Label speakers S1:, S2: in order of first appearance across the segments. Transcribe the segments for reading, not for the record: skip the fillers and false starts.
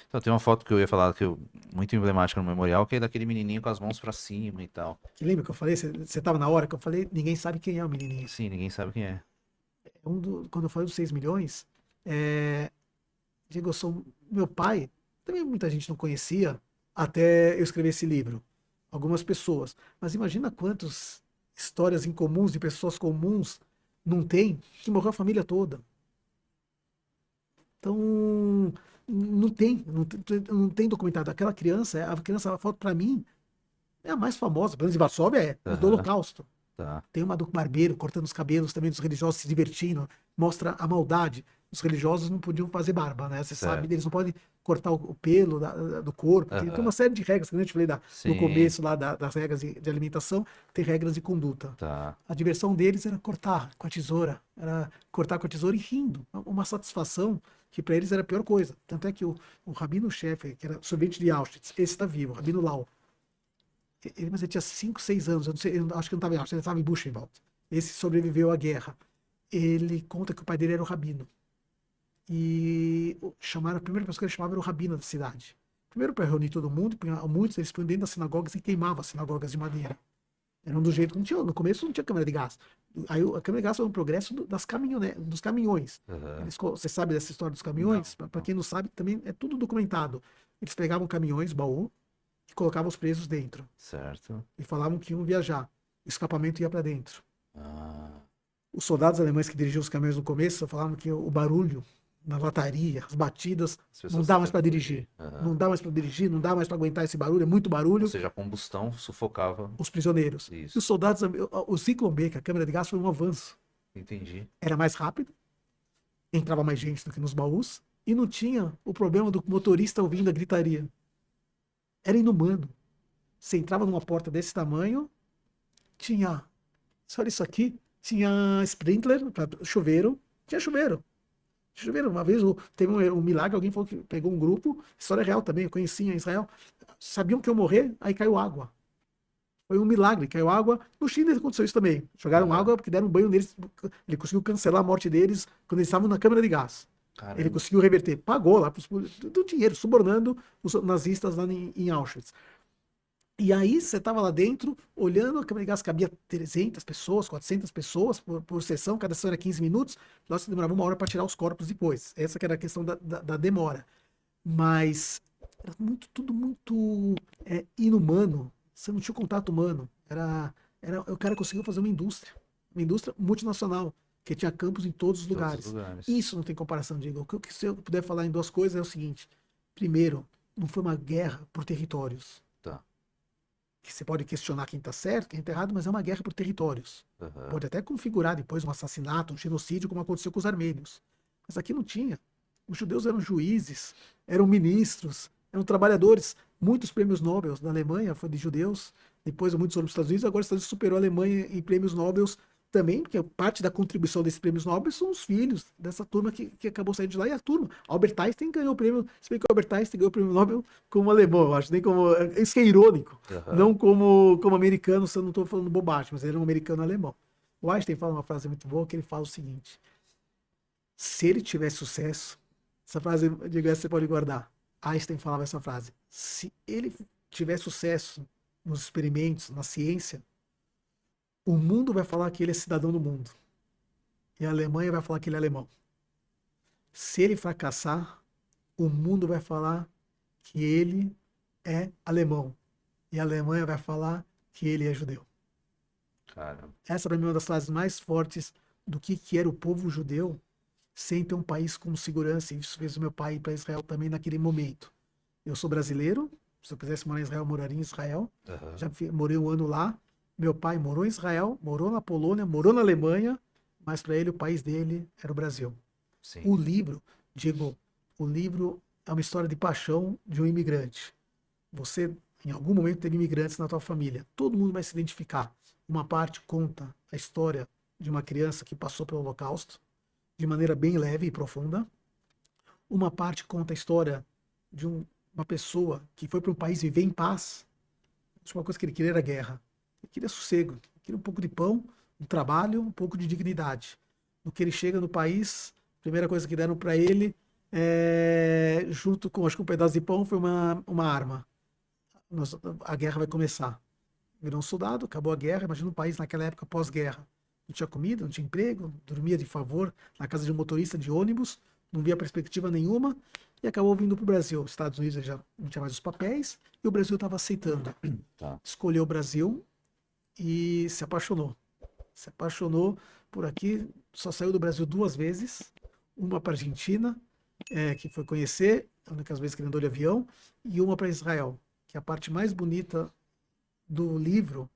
S1: Então, tem uma foto que eu ia falar muito emblemática no memorial, que é daquele menininho com as mãos pra cima e tal.
S2: Que lembra que eu falei? Você tava na hora que eu falei, ninguém sabe quem é o menininho.
S1: Sim, ninguém sabe quem é.
S2: Quando eu falei dos 6 milhões, é, digo, eu sou meu pai, também muita gente não conhecia até eu escrever esse livro. Algumas pessoas. Mas imagina quantas histórias incomuns de pessoas comuns não tem, que morreu a família toda. Então, não tem documentado. Aquela criança, a criança, a foto para mim, é a mais famosa. Pelo menos em Varsóvia é do
S1: Aham,
S2: Holocausto.
S1: tá.
S2: Tem uma do barbeiro cortando os cabelos também dos religiosos se divertindo, mostra a maldade. Os religiosos não podiam fazer barba, né? Você sabe,
S1: Certo.
S2: eles não podem cortar o pelo do corpo. Tem uma
S1: Aham.
S2: série de regras, que eu te falei no
S1: Sim,
S2: começo lá das regras de alimentação, tem regras de conduta.
S1: tá.
S2: A diversão deles era cortar com a tesoura, era cortar com a tesoura e rindo. Uma satisfação que para eles era a pior coisa. Tanto é que o Rabino Sheffer, que era sorvete de Auschwitz, esse está vivo, o Rabino Lau, mas ele tinha 5, 6 anos, eu não sei, eu acho que não estava em Auschwitz, ele estava em Buchenwald. Esse sobreviveu à guerra. Ele conta que o pai dele era o rabino. E chamaram, a primeira pessoa que ele chamava era o rabino da cidade. Primeiro para reunir todo mundo, muitos eles punham dentro das sinagogas e queimavam as sinagogas de madeira. Era um do jeito que não tinha, no começo não tinha câmera de gás. Aí a câmera de gás foi um progresso dos caminhões.
S1: Aham.
S2: Você sabe dessa história dos
S1: Não,
S2: caminhões? Para
S1: não.
S2: quem não sabe, também é tudo documentado. Eles pegavam caminhões, baú, e colocavam os presos dentro
S1: Certo.
S2: e falavam que iam viajar. O escapamento ia para dentro.
S1: Ah,
S2: Os soldados alemães que dirigiam os caminhões no começo falavam que o barulho na lataria, as batidas,
S1: as
S2: não
S1: pessoas
S2: dá mais
S1: tentando
S2: para
S1: fugir.
S2: dirigir.
S1: Aham.
S2: Não dá mais para dirigir, não dá mais para aguentar esse barulho, é muito
S1: Ou
S2: barulho.
S1: seja, a combustão sufocava
S2: Os prisioneiros. E os
S1: isso.
S2: soldados, o Ciclone B, que a câmera de gás foi um avanço.
S1: Entendi.
S2: Era mais rápido, entrava mais gente do que nos baús, e não tinha o problema do motorista ouvindo a gritaria. Era inumano. Você entrava numa porta desse tamanho, tinha, olha isso aqui, tinha sprinkler, chuveiro, tinha chuveiro. Chuveiro, uma vez teve um milagre, alguém falou que pegou um grupo, história real também, eu conhecia em Israel, sabiam que eu morrer, aí caiu água. Foi um milagre, caiu água. No Chile aconteceu isso também. Jogaram
S1: Aham.
S2: água porque deram um banho neles. Ele conseguiu cancelar a morte deles quando eles estavam na câmara de gás. Ele
S1: Caramba.
S2: conseguiu reverter, pagou lá do dinheiro, subornando os nazistas lá em Auschwitz. E aí você estava lá dentro, olhando, a câmara de gás cabia 300 pessoas, 400 pessoas por sessão, cada sessão era 15 minutos, nós demorava uma hora para tirar os corpos depois. Essa que era a questão da demora. Mas era tudo muito inumano, você não tinha contato humano. O cara conseguiu fazer uma indústria multinacional, que tinha campos em todos os
S1: Todos os
S2: lugares.
S1: lugares.
S2: Isso não tem comparação, Diego. Se eu puder falar em duas coisas, é o seguinte: primeiro, não foi uma guerra por territórios,
S1: Tá.
S2: que você pode questionar quem está certo, quem está errado, mas é uma guerra por territórios.
S1: Aham.
S2: Pode até configurar depois um assassinato, um genocídio, como aconteceu com os armênios. Mas aqui não tinha. Os judeus eram juízes, eram ministros, eram trabalhadores. Muitos prêmios Nobel da Alemanha foi de judeus, depois muitos foram para os Estados Unidos, agora os Estados Unidos superou a Alemanha em prêmios Nobel também, porque parte da contribuição desses prêmios Nobel são os filhos dessa turma que acabou saindo de lá, e a turma. Albert Einstein ganhou o prêmio, se bem que o Albert Einstein ganhou o prêmio Nobel como alemão, eu acho, nem como. Isso que é irônico,
S1: Aham.
S2: não como americano, se eu não estou falando bobagem, mas ele era um americano alemão. O Einstein fala uma frase muito boa que ele fala o seguinte: se ele tiver sucesso, essa frase, diga, você pode guardar. Einstein falava essa frase: se ele tiver sucesso nos experimentos, na ciência, o mundo vai falar que ele é cidadão do mundo. E a Alemanha vai falar que ele é alemão. Se ele fracassar, o mundo vai falar que ele é alemão. E a Alemanha vai falar que ele é judeu.
S1: Caramba.
S2: Essa para mim é uma das frases mais fortes do que era o povo judeu sem ter um país com segurança. E isso fez o meu pai ir para Israel também naquele momento. Eu sou brasileiro, se eu quisesse morar em Israel, eu moraria em Israel.
S1: Aham.
S2: Já morei um ano lá. Meu pai morou em Israel, morou na Polônia, morou na Alemanha, mas para ele o país dele era o Brasil.
S1: Sim.
S2: O livro, digo, o livro é uma história de paixão de um imigrante. Você, em algum momento, teve imigrantes na tua família. Todo mundo vai se identificar. Uma parte conta a história de uma criança que passou pelo Holocausto, de maneira bem leve e profunda. Uma parte conta a história de uma pessoa que foi para um país viver em paz. Uma coisa que ele queria era guerra. Ele queria sossego, ele queria um pouco de pão, um trabalho, um pouco de dignidade. No que ele chega no país, a primeira coisa que deram para ele junto com, acho que um pedaço de pão foi uma arma. A guerra vai começar. Virou um soldado, acabou a guerra. Imagina um país naquela época pós-guerra. Não tinha comida, não tinha emprego, dormia de favor na casa de um motorista de ônibus, não via perspectiva nenhuma e acabou vindo para o Brasil. Os Estados Unidos já não tinha mais os papéis e o Brasil estava aceitando.
S1: Tá.
S2: Escolheu o Brasil e se apaixonou. Se apaixonou por aqui, só saiu do Brasil 2 vezes, uma para Argentina, que foi conhecer, a única vez que ele andou de avião, e uma para Israel, que a parte mais bonita do livro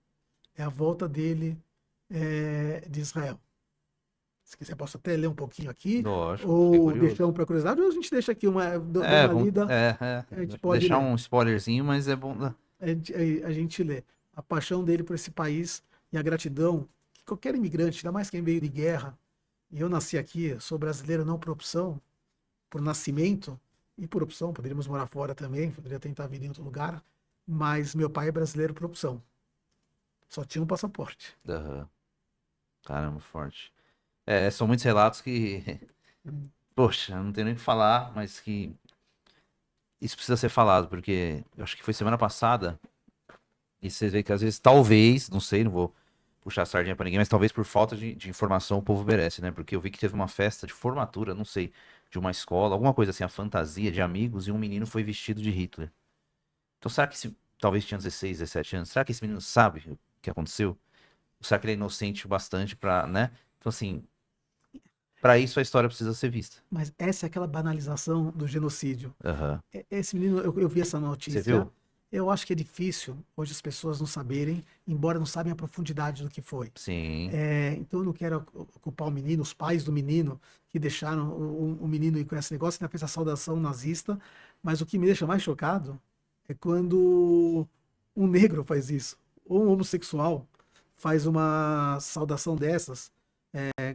S2: é a volta dele de Israel. Se quiser, posso até ler um pouquinho aqui,
S1: Lógico, fiquei
S2: ou deixar
S1: curioso.
S2: uma para curiosidade, ou a gente deixa aqui dá
S1: É,
S2: uma lida, a gente pode
S1: deixar
S2: ler.
S1: um spoilerzinho, mas é bom.
S2: A gente lê. A paixão dele por esse país e a gratidão que qualquer imigrante, ainda mais quem veio de guerra, e eu nasci aqui, sou brasileiro não por opção, por nascimento e por opção, poderíamos morar fora também, poderia tentar vir em outro lugar, mas meu pai é brasileiro por opção. Só tinha um passaporte.
S1: Aham. Caramba, forte. São muitos relatos que, poxa, não tenho nem o que falar, mas que isso precisa ser falado, porque eu acho que foi semana passada, e você vê que às vezes, talvez, não sei, não vou puxar a sardinha pra ninguém, mas talvez por falta de informação o povo merece, né? Porque eu vi que teve uma festa de formatura, não sei, de uma escola, alguma coisa assim, a fantasia de amigos, e um menino foi vestido de Hitler. Então será que esse, talvez tinha 16, 17 anos, será que esse menino sabe o que aconteceu? Ou será que ele é inocente o bastante pra, né? Então assim, pra isso a história precisa ser vista.
S2: Mas essa é aquela banalização do genocídio.
S1: Aham.
S2: Esse menino, eu vi essa
S1: Você
S2: notícia,
S1: viu?
S2: eu acho que é difícil hoje as pessoas não saberem, embora não sabem a profundidade do que foi.
S1: Sim.
S2: Então eu não quero culpar o menino, os pais do menino, que deixaram o menino ir com esse negócio, ainda fez a saudação nazista, mas o que me deixa mais chocado é quando um negro faz isso, ou um homossexual faz uma saudação dessas.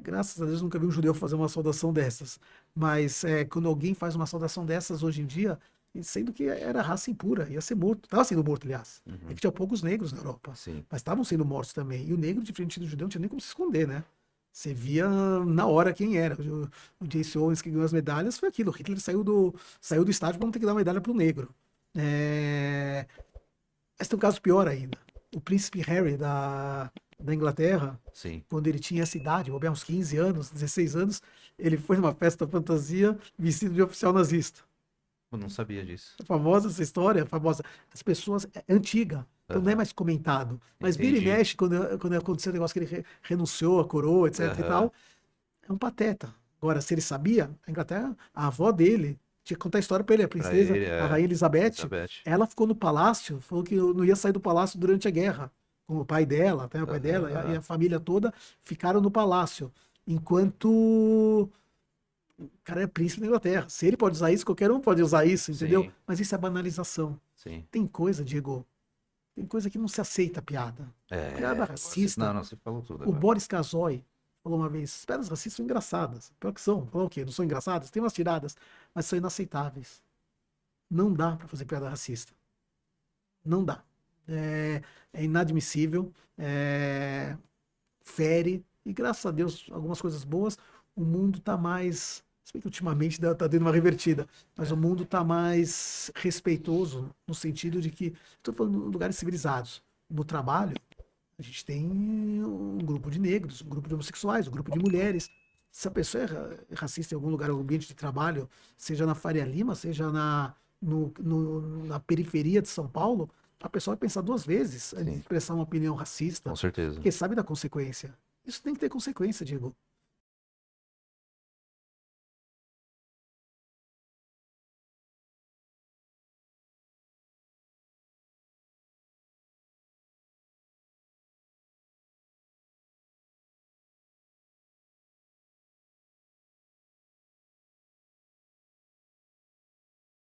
S2: Graças a Deus nunca vi um judeu fazer uma saudação dessas, mas quando alguém faz uma saudação dessas hoje em dia, sendo que era raça impura, ia ser morto, estava sendo morto, aliás. É
S1: Uhum.
S2: que tinha poucos negros na Europa,
S1: Sim.
S2: mas estavam sendo mortos também. E o negro, diferente do judeu, não tinha nem como se esconder, né? Você via na hora quem era. O Jace Owens que ganhou as medalhas foi aquilo. O Hitler saiu do estádio para não ter que dar medalha para o negro. É, Mas tem um caso pior ainda. O príncipe Harry da Inglaterra,
S1: Sim.
S2: quando ele tinha essa idade, ou bem uns 15 anos, 16 anos, ele foi numa festa fantasia vestido de oficial nazista.
S1: Eu não sabia disso.
S2: É famosa essa história, famosa. As pessoas, é antiga, então não é
S1: Aham.
S2: mais comentado. Mas vira e
S1: Entendi.
S2: mexe, quando aconteceu o negócio que ele renunciou à coroa, etc e
S1: Aham.
S2: tal, é um pateta. Agora, se ele sabia, a Inglaterra, a avó dele, tinha que contar a história para ele, a
S1: Pra
S2: princesa,
S1: ele,
S2: a rainha Elizabeth,
S1: Elizabeth.
S2: ela ficou no palácio, falou que não ia sair do palácio durante a guerra. Com o pai dela, até o pai dela e
S1: Aham.
S2: a família toda ficaram no palácio. Enquanto o cara é príncipe da Inglaterra. Se ele pode usar isso, qualquer um pode usar isso, entendeu?
S1: Sim,
S2: Mas isso é banalização.
S1: sim.
S2: Tem coisa, Diego, tem coisa que não se aceita piada. Piada
S1: Não,
S2: racista.
S1: não, você falou tudo
S2: O
S1: agora.
S2: Boris Casoy falou uma vez: as piadas racistas são engraçadas. Pior que são. Falou o quê? Não são engraçadas? Tem umas tiradas, mas são inaceitáveis. Não dá para fazer piada racista. Não dá. É inadmissível. Fere. E graças a Deus, algumas coisas boas. O mundo tá mais. Se bem que ultimamente tá dando uma revertida, mas o
S1: É,
S2: mundo tá mais respeitoso no sentido de que. Estou falando de lugares civilizados. No trabalho, a gente tem um grupo de negros, um grupo de homossexuais, um grupo de mulheres. Se a pessoa é racista em algum lugar, algum ambiente de trabalho, seja na Faria Lima, seja na periferia de São Paulo, a pessoa vai pensar 2 vezes antes de
S1: sim,
S2: expressar uma opinião
S1: com
S2: racista,
S1: certeza.
S2: porque sabe da consequência. Isso tem que ter consequência, Diego.